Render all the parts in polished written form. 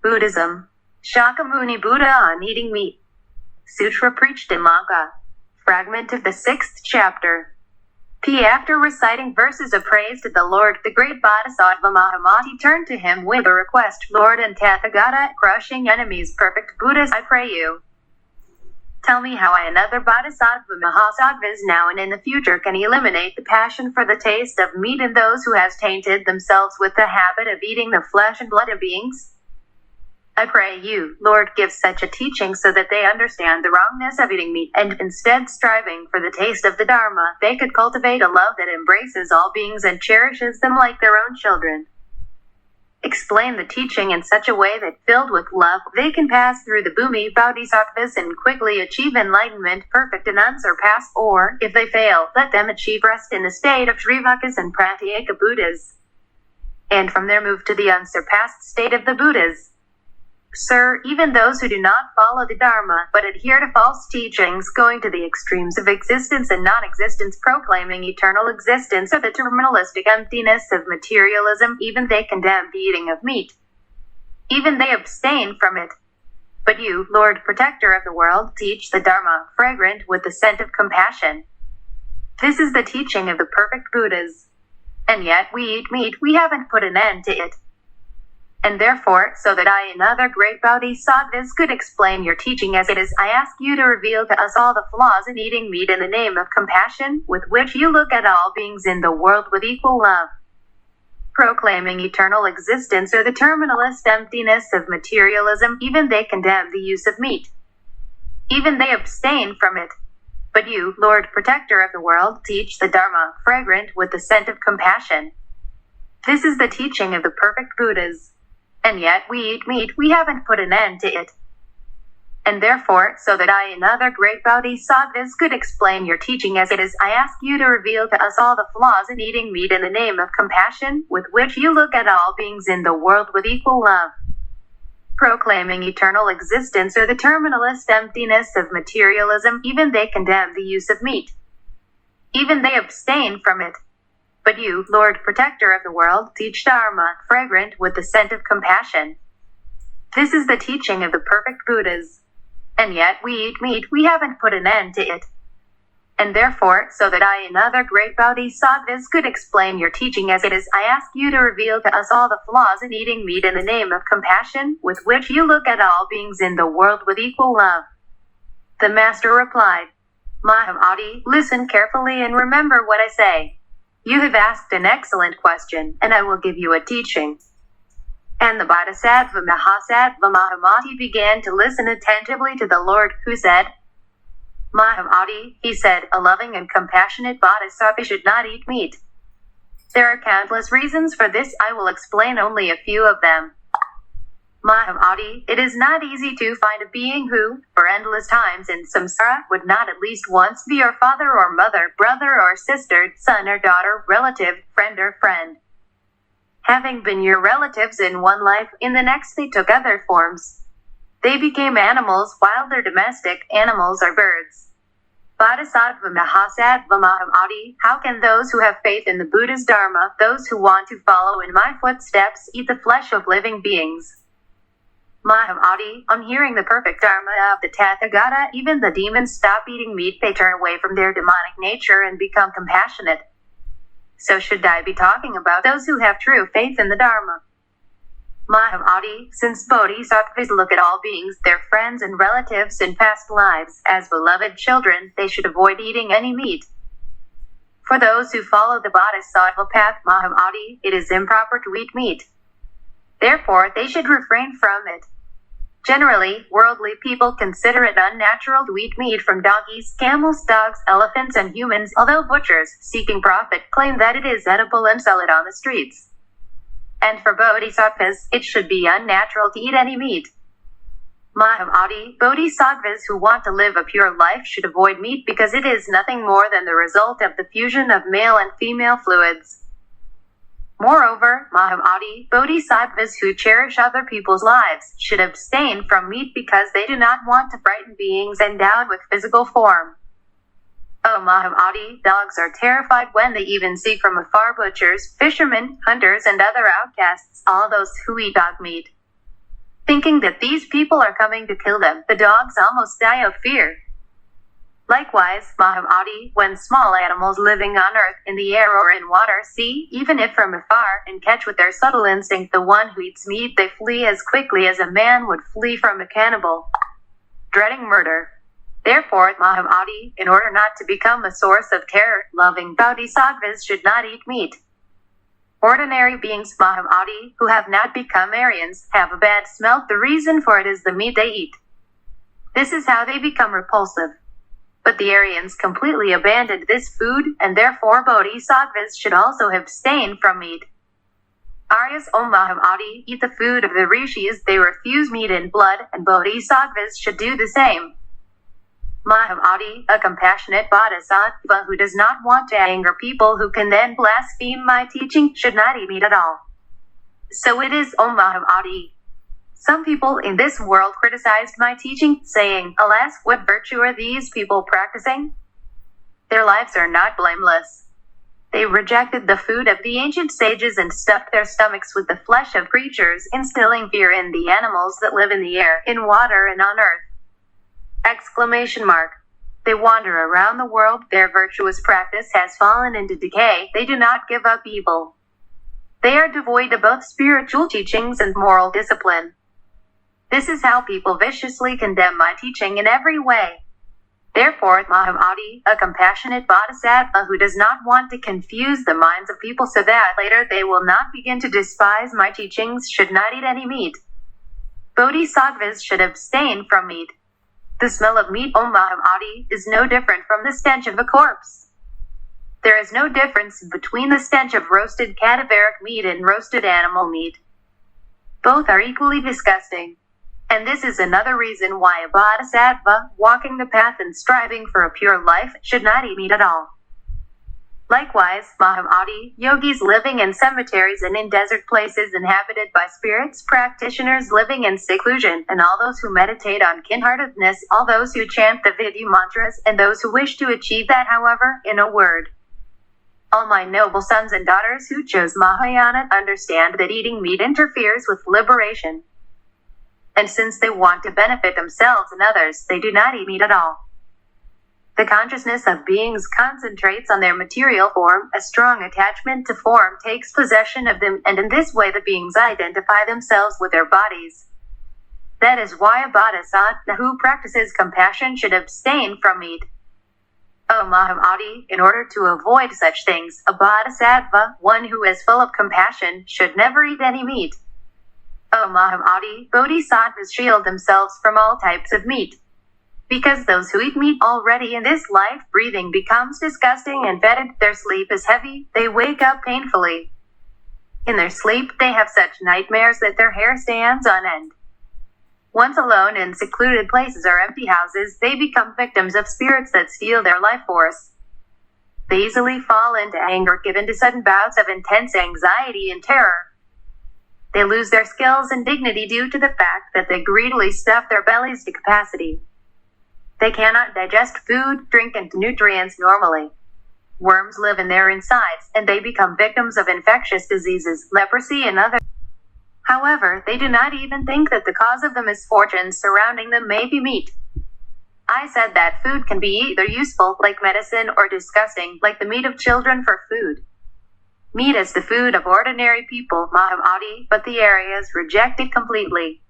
Buddhism. Shakyamuni Buddha on eating meat. Sutra preached in Lanka. Fragment of the 6th chapter. After reciting verses of praise to the Lord, the great Bodhisattva Mahamati turned to him with a request. Lord and Tathagata, crushing enemies, perfect Buddhas, I pray you. Tell me how I, another Bodhisattva Mahasattvas now and in the future, can eliminate the passion for the taste of meat in those who has tainted themselves with the habit of eating the flesh and blood of beings. I pray you, Lord, give such a teaching so that they understand the wrongness of eating meat, and instead striving for the taste of the Dharma, they could cultivate a love that embraces all beings and cherishes them like their own children. Explain the teaching in such a way that, filled with love, they can pass through the Bhumi Bodhisattvas and quickly achieve enlightenment, perfect and unsurpassed, or, if they fail, let them achieve rest in the state of Srivakas and Pratyeka Buddhas, and from there move to the unsurpassed state of the Buddhas. Sir, even those who do not follow the Dharma, but adhere to false teachings, going to the extremes of existence and non-existence, proclaiming eternal existence or the terminalistic emptiness of materialism, even they condemn the eating of meat. Even they abstain from it. But you, Lord, protector of the world, teach the Dharma, fragrant with the scent of compassion. This is the teaching of the perfect Buddhas. And yet we eat meat, we haven't put an end to it. And therefore, so that I and other great Bodhisattvas could explain your teaching as it is, I ask you to reveal to us all the flaws in eating meat in the name of compassion, with which you look at all beings in the world with equal love. Proclaiming eternal existence or the terminalist emptiness of materialism, even they condemn the use of meat. Even they abstain from it. But you, Lord, protector of the world, teach the Dharma, fragrant with the scent of compassion. This is the teaching of the perfect Buddhas. And yet we eat meat, we haven't put an end to it. And therefore, so that I and other great Bodhisattvas could explain your teaching as it is, I ask you to reveal to us all the flaws in eating meat in the name of compassion, with which you look at all beings in the world with equal love. Proclaiming eternal existence or the terminalist emptiness of materialism, even they condemn the use of meat. Even they abstain from it. But you, Lord, protector of the world, teach Dharma, fragrant with the scent of compassion. This is the teaching of the perfect Buddhas. And yet we eat meat, we haven't put an end to it. And therefore, so that I and other great Bodhisattvas could explain your teaching as it is, I ask you to reveal to us all the flaws in eating meat in the name of compassion, with which you look at all beings in the world with equal love. The Master replied, Mahamati, listen carefully and remember what I say. You have asked an excellent question, and I will give you a teaching. And the Bodhisattva Mahasattva Mahamati began to listen attentively to the Lord, who said, Mahamati, he said, a loving and compassionate Bodhisattva should not eat meat. There are countless reasons for this, I will explain only a few of them. Mahamati, it is not easy to find a being who, for endless times in samsara, would not at least once be your father or mother, brother or sister, son or daughter, relative, friend or friend. Having been your relatives in one life, in the next they took other forms. They became animals, while their domestic animals are birds. Bodhisattva Mahasattva Mahamati, how can those who have faith in the Buddha's Dharma, those who want to follow in my footsteps, eat the flesh of living beings? Mahamati, on hearing the perfect Dharma of the Tathagata, even the demons stop eating meat, they turn away from their demonic nature and become compassionate. So should I be talking about those who have true faith in the Dharma? Mahamati, since Bodhisattvas look at all beings, their friends and relatives in past lives, as beloved children, they should avoid eating any meat. For those who follow the Bodhisattva path, Mahamati, it is improper to eat meat. Therefore, they should refrain from it. Generally, worldly people consider it unnatural to eat meat from donkeys, camels, dogs, elephants, and humans, although butchers, seeking profit, claim that it is edible and sell it on the streets. And for Bodhisattvas, it should be unnatural to eat any meat. Mahamati, Bodhisattvas who want to live a pure life should avoid meat because it is nothing more than the result of the fusion of male and female fluids. Moreover, Mahamati, Bodhisattvas who cherish other people's lives should abstain from meat because they do not want to frighten beings endowed with physical form. O Mahamati, dogs are terrified when they even see from afar butchers, fishermen, hunters and other outcasts, all those who eat dog meat. thinking that these people are coming to kill them. The dogs almost die of fear. Likewise, Mahamadi, when small animals living on earth, in the air or in water see, even if from afar, and catch with their subtle instinct the one who eats meat, they flee as quickly as a man would flee from a cannibal, dreading murder. Therefore, Mahamadi, in order not to become a source of terror, loving bodhisattvas should not eat meat. Ordinary beings, Mahamadi, who have not become Aryans, have a bad smell. The reason for it is the meat they eat. This is how they become repulsive. But the Aryans completely abandoned this food, and therefore bodhisattvas should also abstain from meat. Aryas, O Mahamadi, eat the food of the rishis. They refuse meat and blood, and bodhisattvas should do the same. Mahamadi, a compassionate bodhisattva who does not want to anger people who can then blaspheme my teaching, should not eat meat at all. So it is, O Mahamadi. Some people in this world criticized my teaching, saying, alas, what virtue are these people practicing? Their lives are not blameless. They rejected the food of the ancient sages and stuffed their stomachs with the flesh of creatures, instilling fear in the animals that live in the air, in water, and on earth. Exclamation mark. They wander around the world. Their virtuous practice has fallen into decay. They do not give up evil. They are devoid of both spiritual teachings and moral discipline. This is how people viciously condemn my teaching in every way. Therefore, Mahamadi, a compassionate bodhisattva who does not want to confuse the minds of people so that later they will not begin to despise my teachings, should not eat any meat. Bodhisattvas should abstain from meat. The smell of meat, O Mahamadi, is no different from the stench of a corpse. There is no difference between the stench of roasted cadaveric meat and roasted animal meat. Both are equally disgusting. And this is another reason why a bodhisattva, walking the path and striving for a pure life, should not eat meat at all. Likewise, Mahamadi, yogis living in cemeteries and in desert places inhabited by spirits, practitioners living in seclusion, and all those who meditate on kindheartedness, all those who chant the Vidya mantras, and those who wish to achieve that, however, in a word. All my noble sons and daughters who chose Mahayana understand that eating meat interferes with liberation. And since they want to benefit themselves and others, they do not eat meat at all. The consciousness of beings concentrates on their material form. A strong attachment to form takes possession of them, and in this way the beings identify themselves with their bodies. That is why a bodhisattva who practices compassion should abstain from meat. O Mahamadi, in order to avoid such things, a bodhisattva, one who is full of compassion, should never eat any meat. O Mahamadi, bodhisattvas shield themselves from all types of meat. Because those who eat meat already in this life, breathing becomes disgusting and fetid, their sleep is heavy, they wake up painfully. In their sleep, they have such nightmares that their hair stands on end. Once alone in secluded places or empty houses, they become victims of spirits that steal their life force. They easily fall into anger, given to sudden bouts of intense anxiety and terror. They lose their skills and dignity due to the fact that they greedily stuff their bellies to capacity. They cannot digest food, drink, and nutrients normally. Worms live in their insides, and they become victims of infectious diseases, leprosy, and other. However, they do not even think that the cause of the misfortunes surrounding them may be meat. I said that food can be either useful, like medicine, or disgusting, like the meat of children for food. Meat is the food of ordinary people, Mahamadi, but the Aryas reject it completely.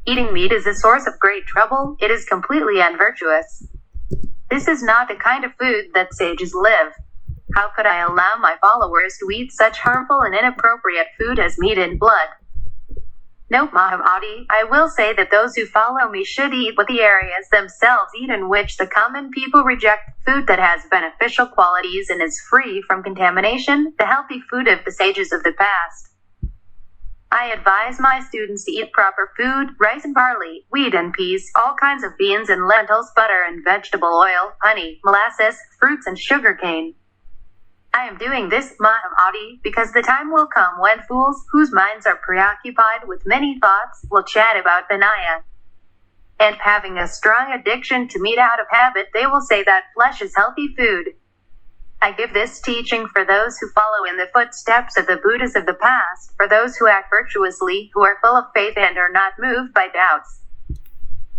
Eating meat is a source of great trouble. It is completely unvirtuous. This is not the kind of food that sages live. How could I allow my followers to eat such harmful and inappropriate food as meat and blood? No, Mahamadi, I will say that those who follow me should eat what the Aryas themselves eat, in which the common people reject food that has beneficial qualities and is free from contamination, the healthy food of the sages of the past. I advise my students to eat proper food, rice and barley, wheat and peas, all kinds of beans and lentils, butter and vegetable oil, honey, molasses, fruits and sugarcane. I am doing this, Mahamadi, because the time will come when fools, whose minds are preoccupied with many thoughts, will chat about Vinaya. And having a strong addiction to meat out of habit, they will say that flesh is healthy food. I give this teaching for those who follow in the footsteps of the Buddhas of the past, for those who act virtuously, who are full of faith and are not moved by doubts.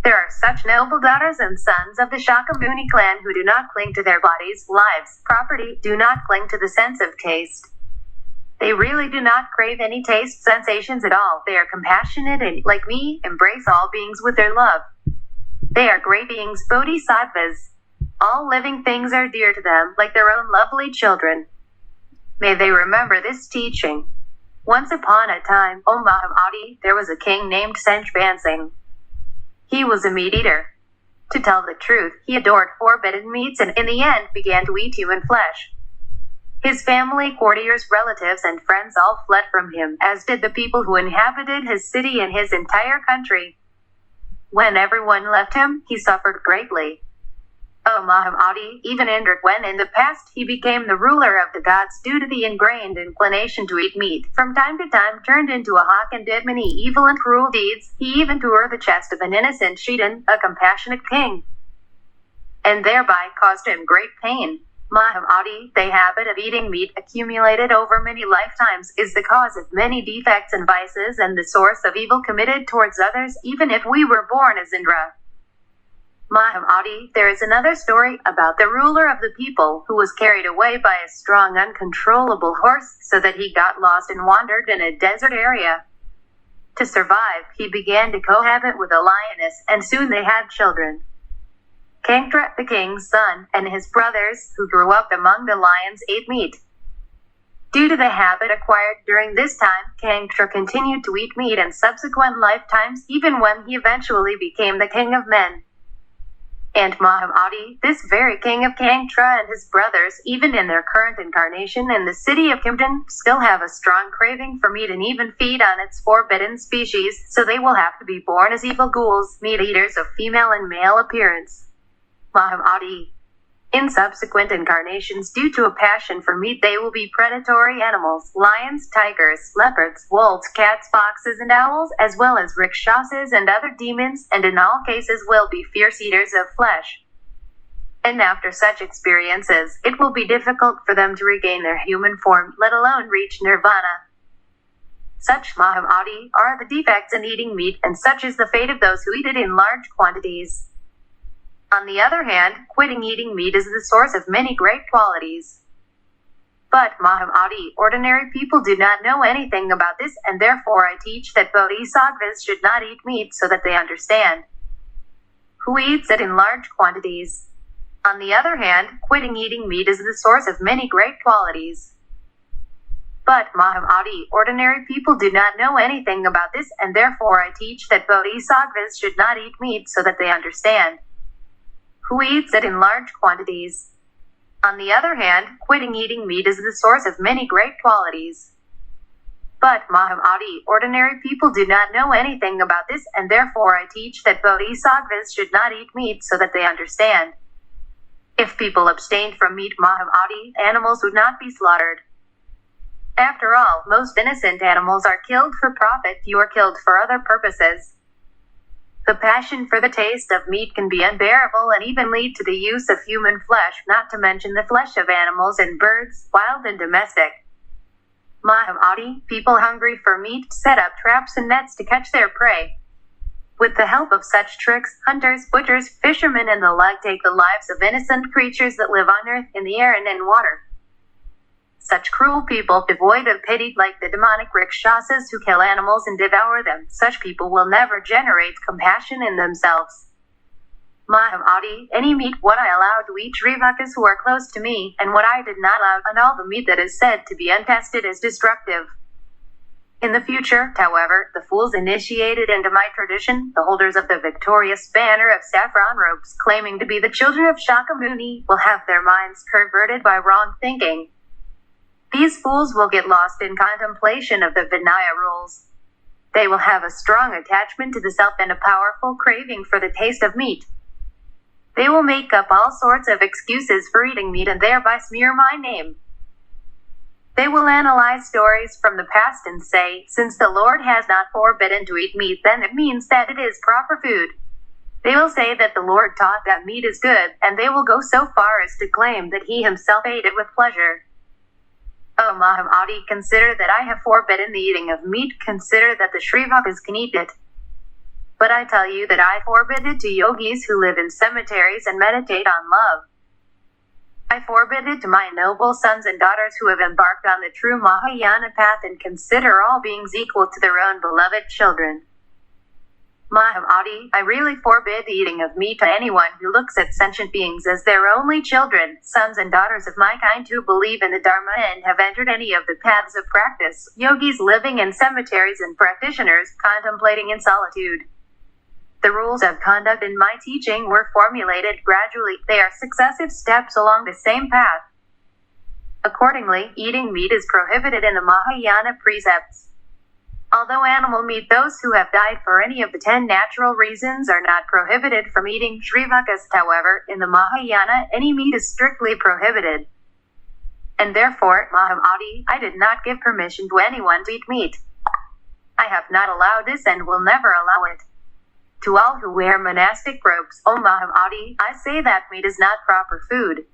There are such noble daughters and sons of the Shakyamuni clan who do not cling to their bodies, lives, property, do not cling to the sense of taste. They really do not crave any taste sensations at all. They are compassionate and, like me, embrace all beings with their love. They are great beings, bodhisattvas. All living things are dear to them, like their own lovely children. May they remember this teaching. Once upon a time, O Mahamadi, there was a king named Senchbansing. He was a meat-eater. To tell the truth, he adored forbidden meats and in the end began to eat human flesh. His family, courtiers, relatives, and friends all fled from him, as did the people who inhabited his city and his entire country. When everyone left him, he suffered greatly. O Mahamadi, even when in the past he became the ruler of the gods due to the ingrained inclination to eat meat, from time to time turned into a hawk and did many evil and cruel deeds, he even tore the chest of an innocent Shidan, a compassionate king, and thereby caused him great pain. Mahamadi, the habit of eating meat accumulated over many lifetimes is the cause of many defects and vices and the source of evil committed towards others, even if we were born as Indra. Mahamadi, there is another story about the ruler of the people who was carried away by a strong, uncontrollable horse so that he got lost and wandered in a desert area. To survive, he began to cohabit with a lioness, and soon they had children. Kangtra, the king's son, and his brothers, who grew up among the lions, ate meat. Due to the habit acquired during this time, Kangtra continued to eat meat in subsequent lifetimes, even when he eventually became the king of men. And Mahamadi, this very king of Kangtra and his brothers, even in their current incarnation in the city of Kimden, still have a strong craving for meat and even feed on its forbidden species, so they will have to be born as evil ghouls, meat-eaters of female and male appearance. Mahamadi. In subsequent incarnations, due to a passion for meat, they will be predatory animals, lions, tigers, leopards, wolves, cats, foxes, and owls, as well as rakshasas and other demons, and in all cases will be fierce eaters of flesh. And after such experiences, it will be difficult for them to regain their human form, let alone reach nirvana. Such, Mahamadi, are the defects in eating meat, and such is the fate of those who eat it in large quantities. On the other hand, quitting eating meat is the source of many great qualities. But, Mahamadi, ordinary people do not know anything about this, and therefore I teach that bodhisattvas should not eat meat so that they understand. Who eats it in large quantities? On the other hand, quitting eating meat is the source of many great qualities. But, Mahamadi, ordinary people do not know anything about this, and therefore I teach that bodhisattvas should not eat meat so that they understand. Who eats it in large quantities? On the other hand, quitting eating meat is the source of many great qualities. But, Mahamadi, ordinary people do not know anything about this, and therefore I teach that bodhisattvas should not eat meat so that they understand. If people abstained from meat, Mahamadi, animals would not be slaughtered. After all, most innocent animals are killed for profit, few are killed for other purposes. The passion for the taste of meat can be unbearable and even lead to the use of human flesh, not to mention the flesh of animals and birds, wild and domestic. Mahamadi, people hungry for meat set up traps and nets to catch their prey. With the help of such tricks, hunters, butchers, fishermen and the like take the lives of innocent creatures that live on earth, in the air and in water. Such cruel people, devoid of pity, like the demonic rakshasas who kill animals and devour them, such people will never generate compassion in themselves. Mahamadi, any meat what I allow to eat Srivakas who are close to me, and what I did not allow, and all the meat that is said to be untested is destructive. In the future, however, the fools initiated into my tradition, the holders of the victorious banner of saffron robes, claiming to be the children of Shakyamuni, will have their minds perverted by wrong thinking. These fools will get lost in contemplation of the Vinaya rules. They will have a strong attachment to the self and a powerful craving for the taste of meat. They will make up all sorts of excuses for eating meat and thereby smear my name. They will analyze stories from the past and say, since the Lord has not forbidden to eat meat, then it means that it is proper food. They will say that the Lord taught that meat is good, and they will go so far as to claim that he himself ate it with pleasure. O Mahamadi, consider that I have forbidden the eating of meat, consider that the Srivakas can eat it. But I tell you that I forbid it to yogis who live in cemeteries and meditate on love. I forbid it to my noble sons and daughters who have embarked on the true Mahayana path and consider all beings equal to their own beloved children. Mahamadi, I really forbid the eating of meat to anyone who looks at sentient beings as their only children, sons and daughters of my kind who believe in the Dharma and have entered any of the paths of practice, yogis living in cemeteries and practitioners contemplating in solitude. The rules of conduct in my teaching were formulated gradually. They are successive steps along the same path. Accordingly, eating meat is prohibited in the Mahayana precepts. Although animal meat, those who have died for any of the 10 natural reasons are not prohibited from eating. Srivakas, however, in the Mahayana, any meat is strictly prohibited. And therefore, Mahamadi, I did not give permission to anyone to eat meat. I have not allowed this and will never allow it. To all who wear monastic robes, O Mahamadi, I say that meat is not proper food.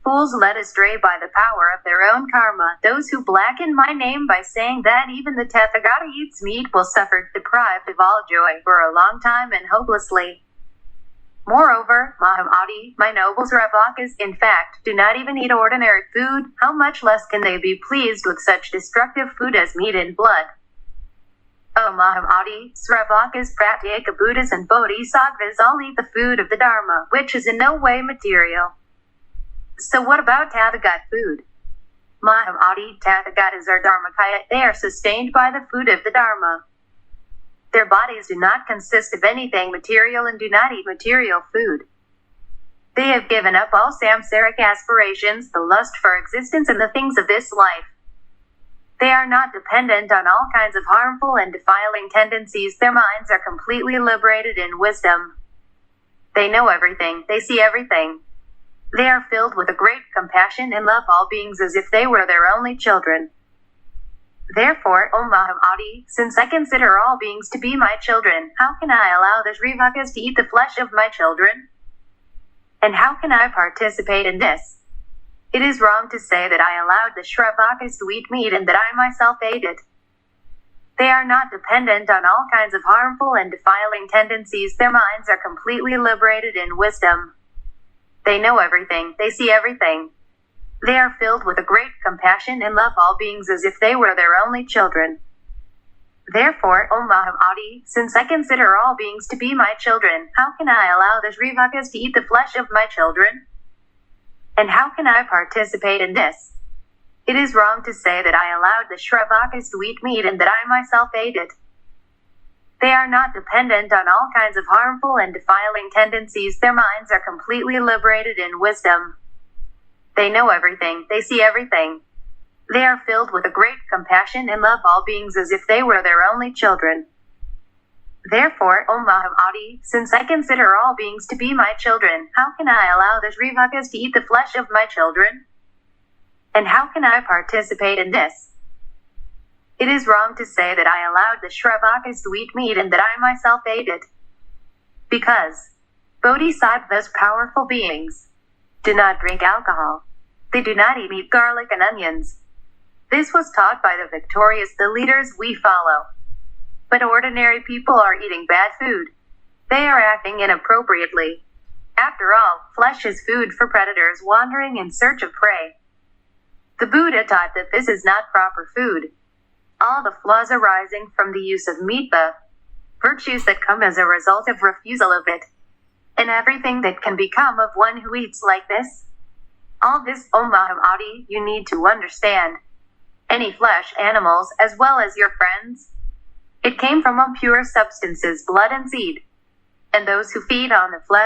Fools led astray by the power of their own karma, those who blacken my name by saying that even the Tathagata eats meat will suffer deprived of all joy for a long time and hopelessly. Moreover, Mahamadi, my noble Sravakas, in fact, do not even eat ordinary food. How much less can they be pleased with such destructive food as meat and blood? O Mahamadi, Sravakas, Pratyeka Buddhas and Bodhisattvas all eat the food of the Dharma, which is in no way material. So what about Tathagata food? Mahamadi, Tathagatas are Dharmakaya. They are sustained by the food of the Dharma. Their bodies do not consist of anything material and do not eat material food. They have given up all samsaric aspirations, the lust for existence and the things of this life. They are not dependent on all kinds of harmful and defiling tendencies. Their minds are completely liberated in wisdom. They know everything. They see everything. They are filled with a great compassion and love all beings as if they were their only children. Therefore, O Mahamadi, since I consider all beings to be my children, how can I allow the Srivakas to eat the flesh of my children? And how can I participate in this? It is wrong to say that I allowed the Sravakas to eat meat and that I myself ate it. They are not dependent on all kinds of harmful and defiling tendencies. Their minds are completely liberated in wisdom. They know everything. They see everything. They are filled with a great compassion and love all beings as if they were their only children. Therefore, O Mahamadi, since I consider all beings to be my children, how can I allow the Srivakas to eat the flesh of my children? And how can I participate in this? It is wrong to say that I allowed the Sravakas to eat meat and that I myself ate it. They are not dependent on all kinds of harmful and defiling tendencies. Their minds are completely liberated in wisdom. They know everything. They see everything. They are filled with a great compassion and love all beings as if they were their only children. Therefore, O Mahamadi, since I consider all beings to be my children, how can I allow the Srivakas to eat the flesh of my children? And how can I participate in this? It is wrong to say that I allowed the Sravakas to eat meat and that I myself ate it. Because Bodhisattvas, powerful beings, do not drink alcohol. They do not eat meat, garlic, and onions. This was taught by the victorious, the leaders we follow. But ordinary people are eating bad food. They are acting inappropriately. After all, flesh is food for predators wandering in search of prey. The Buddha taught that this is not proper food. All the flaws arising from the use of meat, the virtues that come as a result of refusal of it, and everything that can become of one who eats like this. All this, O Mahamadi, you need to understand. Any flesh, animals, as well as your friends, it came from impure substances, blood and seed. And those who feed on the flesh